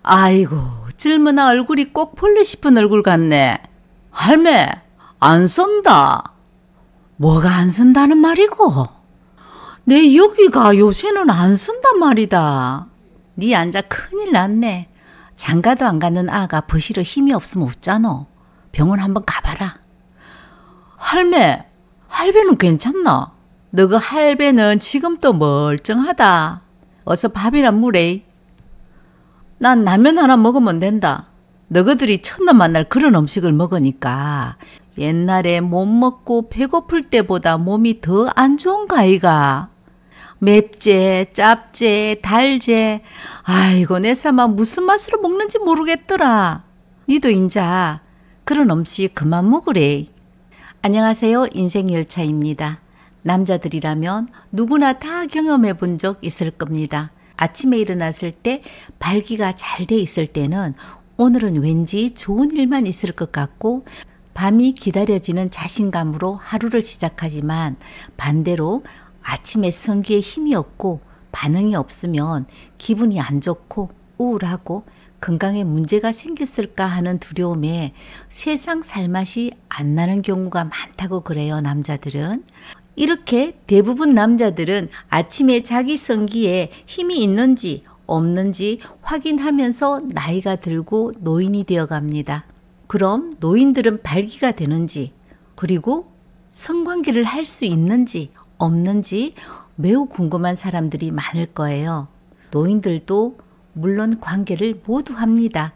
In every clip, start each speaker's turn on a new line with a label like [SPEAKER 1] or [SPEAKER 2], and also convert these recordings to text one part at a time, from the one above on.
[SPEAKER 1] 아이고, 젊은아 얼굴이 꼭 볼래 싶은 얼굴 같네. 할매, 안 쓴다. 뭐가 안 쓴다는 말이고? 내 여기가 요새는 안 쓴단 말이다. 니 앉아 큰일 났네. 장가도 안 가는 아가 버시러 힘이 없으면 웃잖아. 병원 한번 가봐라. 할배는 괜찮나? 너그 할배는 지금도 멀쩡하다. 어서 밥이나 물에. 난 라면 하나 먹으면 된다. 너희들이 첫날 만날 그런 음식을 먹으니까 옛날에 못 먹고 배고플 때보다 몸이 더 안 좋은가 아이가. 맵제, 짭제, 달제. 아이고 내 삼아 무슨 맛으로 먹는지 모르겠더라. 니도 인자 그런 음식 그만 먹으래. 안녕하세요. 인생열차입니다. 남자들이라면 누구나 다 경험해 본 적 있을 겁니다. 아침에 일어났을 때 발기가 잘 돼 있을 때는 오늘은 왠지 좋은 일만 있을 것 같고 밤이 기다려지는 자신감으로 하루를 시작하지만 반대로 아침에 성기에 힘이 없고 반응이 없으면 기분이 안 좋고 우울하고 건강에 문제가 생겼을까 하는 두려움에 세상 살맛이 안 나는 경우가 많다고 그래요, 남자들은. 이렇게 대부분 남자들은 아침에 자기 성기에 힘이 있는지 없는지 확인하면서 나이가 들고 노인이 되어 갑니다. 그럼 노인들은 발기가 되는지 그리고 성관계를 할 수 있는지 없는지 매우 궁금한 사람들이 많을 거예요. 노인들도 물론 관계를 모두 합니다.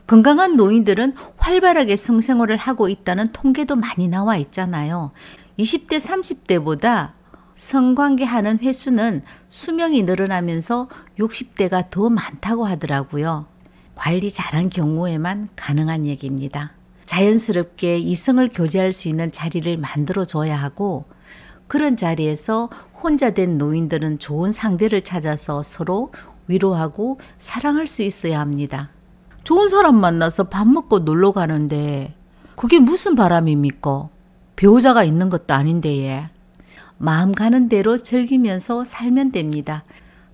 [SPEAKER 1] 건강한 노인들은 활발하게 성생활을 하고 있다는 통계도 많이 나와 있잖아요. 20대, 30대보다 성관계하는 횟수는 수명이 늘어나면서 60대가 더 많다고 하더라고요. 관리 잘한 경우에만 가능한 얘기입니다. 자연스럽게 이성을 교제할 수 있는 자리를 만들어줘야 하고 그런 자리에서 혼자 된 노인들은 좋은 상대를 찾아서 서로 위로하고 사랑할 수 있어야 합니다. 좋은 사람 만나서 밥 먹고 놀러 가는데 그게 무슨 바람입니까? 배우자가 있는 것도 아닌데 예. 마음 가는 대로 즐기면서 살면 됩니다.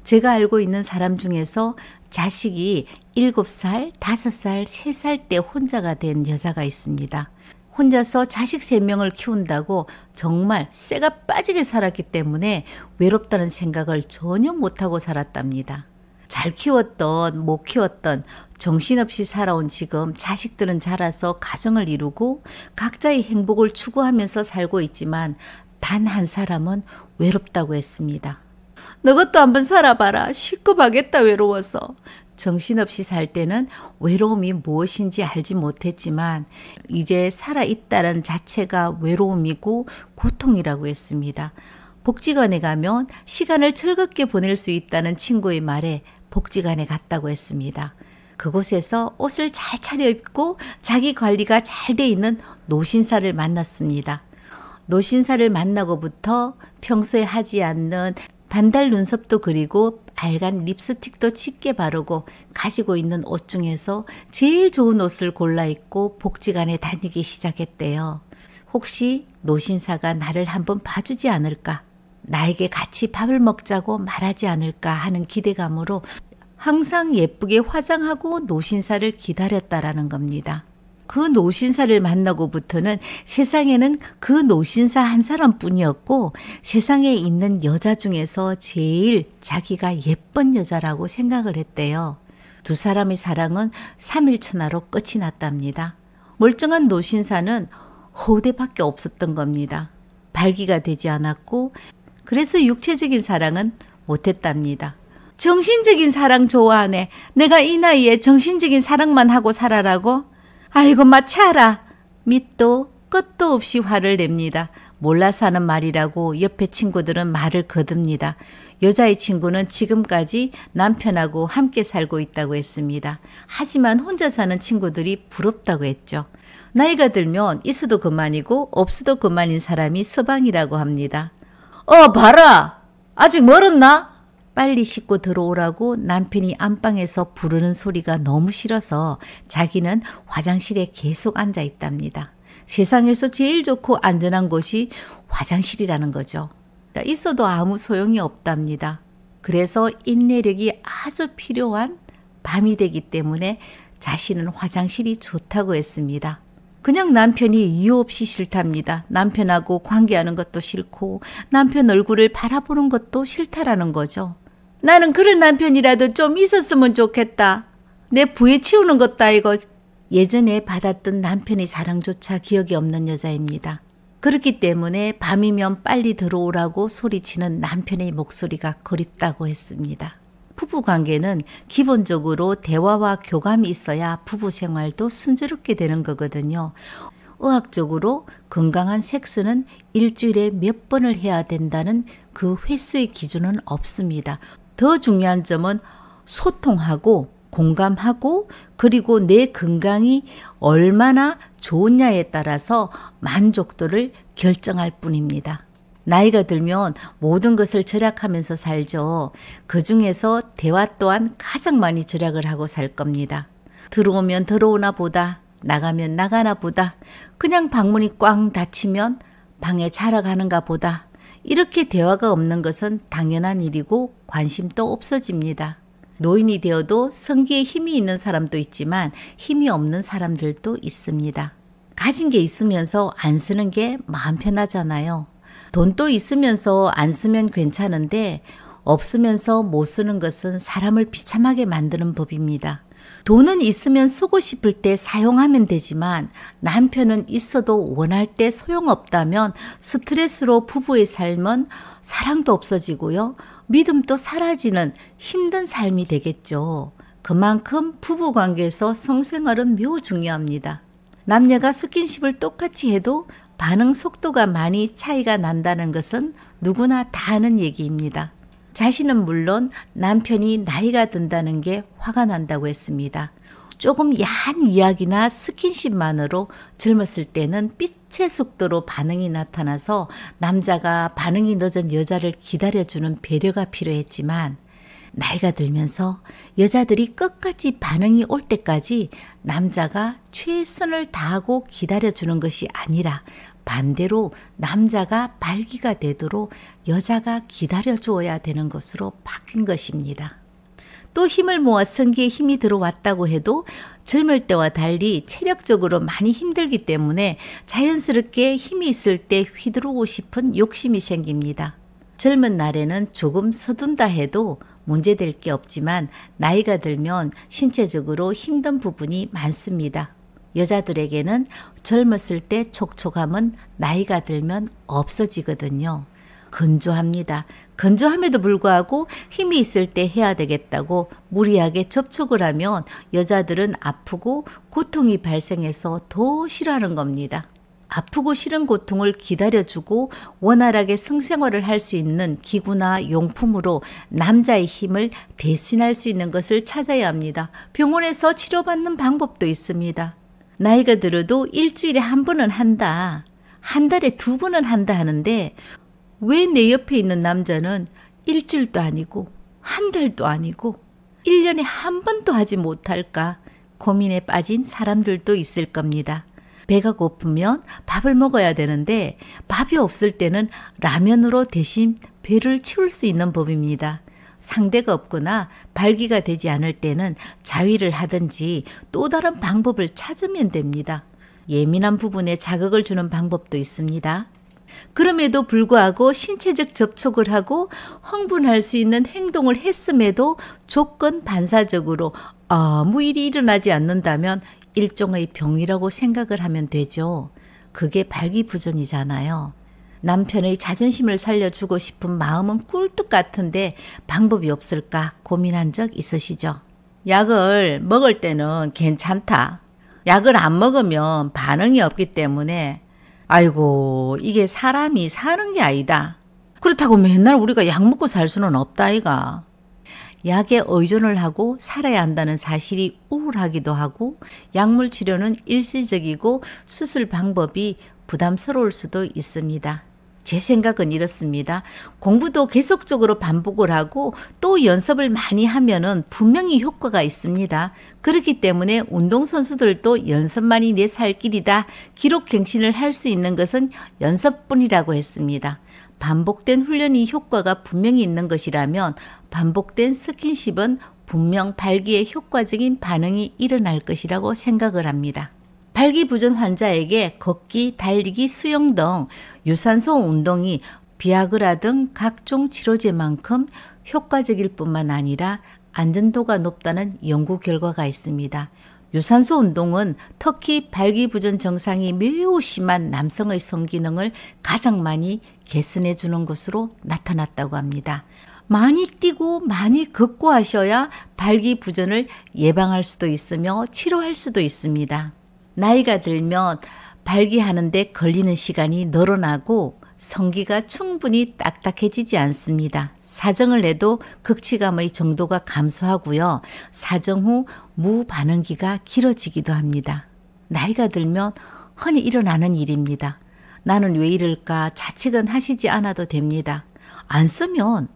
[SPEAKER 1] 제가 알고 있는 사람 중에서 자식이 7살, 5살, 3살 때 혼자가 된 여자가 있습니다. 혼자서 자식 3명을 키운다고 정말 쇠가 빠지게 살았기 때문에 외롭다는 생각을 전혀 못하고 살았답니다. 잘 키웠던 못 키웠던 정신없이 살아온 지금 자식들은 자라서 가정을 이루고 각자의 행복을 추구하면서 살고 있지만 단 한 사람은 외롭다고 했습니다. 너것도 한번 살아봐라. 시급하겠다 외로워서. 정신없이 살 때는 외로움이 무엇인지 알지 못했지만 이제 살아있다는 자체가 외로움이고 고통이라고 했습니다. 복지관에 가면 시간을 즐겁게 보낼 수 있다는 친구의 말에 복지관에 갔다고 했습니다. 그곳에서 옷을 잘 차려입고 자기 관리가 잘 돼 있는 노신사를 만났습니다. 노신사를 만나고부터 평소에 하지 않는 반달 눈썹도 그리고 빨간 립스틱도 짙게 바르고 가지고 있는 옷 중에서 제일 좋은 옷을 골라 입고 복지관에 다니기 시작했대요. 혹시 노신사가 나를 한번 봐주지 않을까? 나에게 같이 밥을 먹자고 말하지 않을까 하는 기대감으로 항상 예쁘게 화장하고 노신사를 기다렸다라는 겁니다. 그 노신사를 만나고부터는 세상에는 그 노신사 한 사람뿐이었고 세상에 있는 여자 중에서 제일 자기가 예쁜 여자라고 생각을 했대요. 두 사람의 사랑은 3일천하로 끝이 났답니다. 멀쩡한 노신사는 허우대밖에 없었던 겁니다. 발기가 되지 않았고 그래서 육체적인 사랑은 못했답니다. 정신적인 사랑 좋아하네. 내가 이 나이에 정신적인 사랑만 하고 살아라고? 아이고 마차라. 밑도 끝도 없이 화를 냅니다. 몰라서 하는 말이라고 옆에 친구들은 말을 거듭니다. 여자의 친구는 지금까지 남편하고 함께 살고 있다고 했습니다. 하지만 혼자 사는 친구들이 부럽다고 했죠. 나이가 들면 있어도 그만이고 없어도 그만인 사람이 서방이라고 합니다. 봐라. 아직 멀었나? 빨리 씻고 들어오라고 남편이 안방에서 부르는 소리가 너무 싫어서 자기는 화장실에 계속 앉아 있답니다. 세상에서 제일 좋고 안전한 곳이 화장실이라는 거죠. 있어도 아무 소용이 없답니다. 그래서 인내력이 아주 필요한 밤이 되기 때문에 자신은 화장실이 좋다고 했습니다. 그냥 남편이 이유 없이 싫답니다. 남편하고 관계하는 것도 싫고 남편 얼굴을 바라보는 것도 싫다라는 거죠. 나는 그런 남편이라도 좀 있었으면 좋겠다. 내 부에 치우는 것도 이거. 예전에 받았던 남편의 사랑조차 기억이 없는 여자입니다. 그렇기 때문에 밤이면 빨리 들어오라고 소리치는 남편의 목소리가 그립다고 했습니다. 부부관계는 기본적으로 대화와 교감이 있어야 부부 생활도 순조롭게 되는 거거든요. 의학적으로 건강한 섹스는 일주일에 몇 번을 해야 된다는 그 횟수의 기준은 없습니다. 더 중요한 점은 소통하고 공감하고 그리고 내 건강이 얼마나 좋으냐에 따라서 만족도를 결정할 뿐입니다. 나이가 들면 모든 것을 절약하면서 살죠. 그중에서 대화 또한 가장 많이 절약을 하고 살 겁니다. 들어오면 들어오나 보다, 나가면 나가나 보다, 그냥 방문이 꽝 닫히면 방에 자러 가는가 보다. 이렇게 대화가 없는 것은 당연한 일이고 관심도 없어집니다. 노인이 되어도 성기에 힘이 있는 사람도 있지만 힘이 없는 사람들도 있습니다. 가진 게 있으면서 안 쓰는 게 마음 편하잖아요. 돈도 있으면서 안 쓰면 괜찮은데 없으면서 못 쓰는 것은 사람을 비참하게 만드는 법입니다. 돈은 있으면 쓰고 싶을 때 사용하면 되지만 남편은 있어도 원할 때 소용없다면 스트레스로 부부의 삶은 사랑도 없어지고요. 믿음도 사라지는 힘든 삶이 되겠죠. 그만큼 부부관계에서 성생활은 매우 중요합니다. 남녀가 스킨십을 똑같이 해도 반응 속도가 많이 차이가 난다는 것은 누구나 다 아는 얘기입니다. 자신은 물론 남편이 나이가 든다는 게 화가 난다고 했습니다. 조금 야한 이야기나 스킨십만으로 젊었을 때는 빛의 속도로 반응이 나타나서 남자가 반응이 늦은 여자를 기다려주는 배려가 필요했지만 나이가 들면서 여자들이 끝까지 반응이 올 때까지 남자가 최선을 다하고 기다려주는 것이 아니라 반대로 남자가 발기가 되도록 여자가 기다려주어야 되는 것으로 바뀐 것입니다. 또 힘을 모아 성기에 힘이 들어왔다고 해도 젊을 때와 달리 체력적으로 많이 힘들기 때문에 자연스럽게 힘이 있을 때 휘두르고 싶은 욕심이 생깁니다. 젊은 날에는 조금 서둔다 해도 문제될 게 없지만 나이가 들면 신체적으로 힘든 부분이 많습니다. 여자들에게는 젊었을 때 촉촉함은 나이가 들면 없어지거든요. 건조합니다. 건조함에도 불구하고 힘이 있을 때 해야 되겠다고 무리하게 접촉을 하면 여자들은 아프고 고통이 발생해서 더 싫어하는 겁니다. 아프고 싫은 고통을 기다려주고 원활하게 성생활을 할 수 있는 기구나 용품으로 남자의 힘을 대신할 수 있는 것을 찾아야 합니다. 병원에서 치료받는 방법도 있습니다. 나이가 들어도 일주일에 한 번은 한다, 한 달에 2번은 한다 하는데 왜 내 옆에 있는 남자는 일주일도 아니고 한 달도 아니고 1년에 한 번도 하지 못할까 고민에 빠진 사람들도 있을 겁니다. 배가 고프면 밥을 먹어야 되는데 밥이 없을 때는 라면으로 대신 배를 채울 수 있는 법입니다. 상대가 없거나 발기가 되지 않을 때는 자위를 하든지 또 다른 방법을 찾으면 됩니다. 예민한 부분에 자극을 주는 방법도 있습니다. 그럼에도 불구하고 신체적 접촉을 하고 흥분할 수 있는 행동을 했음에도 조건 반사적으로 아무 일이 일어나지 않는다면 일종의 병이라고 생각을 하면 되죠. 그게 발기부전이잖아요. 남편의 자존심을 살려주고 싶은 마음은 꿀뚝 같은데 방법이 없을까 고민한 적 있으시죠? 약을 먹을 때는 괜찮다. 약을 안 먹으면 반응이 없기 때문에 아이고 이게 사람이 사는 게 아니다. 그렇다고 맨날 우리가 약 먹고 살 수는 없다 아이가. 약에 의존을 하고 살아야 한다는 사실이 우울하기도 하고 약물 치료는 일시적이고 수술 방법이 부담스러울 수도 있습니다. 제 생각은 이렇습니다. 공부도 계속적으로 반복을 하고 또 연습을 많이 하면은 분명히 효과가 있습니다. 그렇기 때문에 운동선수들도 연습만이 내 살 길이다. 기록 갱신을 할 수 있는 것은 연습뿐이라고 했습니다. 반복된 훈련이 효과가 분명히 있는 것이라면 반복된 스킨십은 분명 발기에 효과적인 반응이 일어날 것이라고 생각을 합니다. 발기부전 환자에게 걷기, 달리기, 수영 등 유산소 운동이 비아그라 등 각종 치료제만큼 효과적일 뿐만 아니라 안전도가 높다는 연구 결과가 있습니다. 유산소 운동은 특히 발기부전 증상이 매우 심한 남성의 성기능을 가장 많이 개선해 주는 것으로 나타났다고 합니다. 많이 뛰고 많이 걷고 하셔야 발기부전을 예방할 수도 있으며 치료할 수도 있습니다. 나이가 들면 발기하는 데 걸리는 시간이 늘어나고 성기가 충분히 딱딱해지지 않습니다. 사정을 해도 극치감의 정도가 감소하고요. 사정 후 무반응기가 길어지기도 합니다. 나이가 들면 흔히 일어나는 일입니다. 나는 왜 이럴까 자책은 하시지 않아도 됩니다. 안 쓰면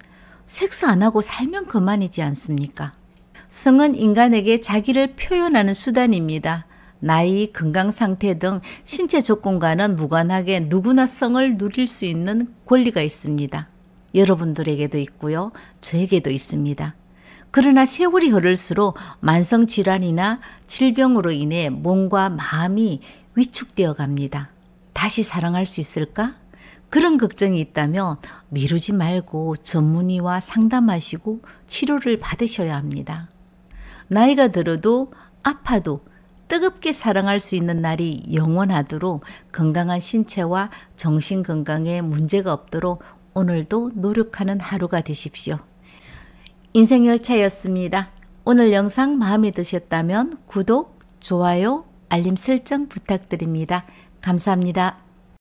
[SPEAKER 1] 섹스 안 하고 살면 그만이지 않습니까? 성은 인간에게 자기를 표현하는 수단입니다. 나이, 건강 상태 등 신체 조건과는 무관하게 누구나 성을 누릴 수 있는 권리가 있습니다. 여러분들에게도 있고요. 저에게도 있습니다. 그러나 세월이 흐를수록 만성질환이나 질병으로 인해 몸과 마음이 위축되어 갑니다. 다시 사랑할 수 있을까? 그런 걱정이 있다면 미루지 말고 전문의와 상담하시고 치료를 받으셔야 합니다. 나이가 들어도 아파도 뜨겁게 사랑할 수 있는 날이 영원하도록 건강한 신체와 정신 건강에 문제가 없도록 오늘도 노력하는 하루가 되십시오. 인생열차였습니다. 오늘 영상 마음에 드셨다면 구독, 좋아요, 알림 설정 부탁드립니다. 감사합니다.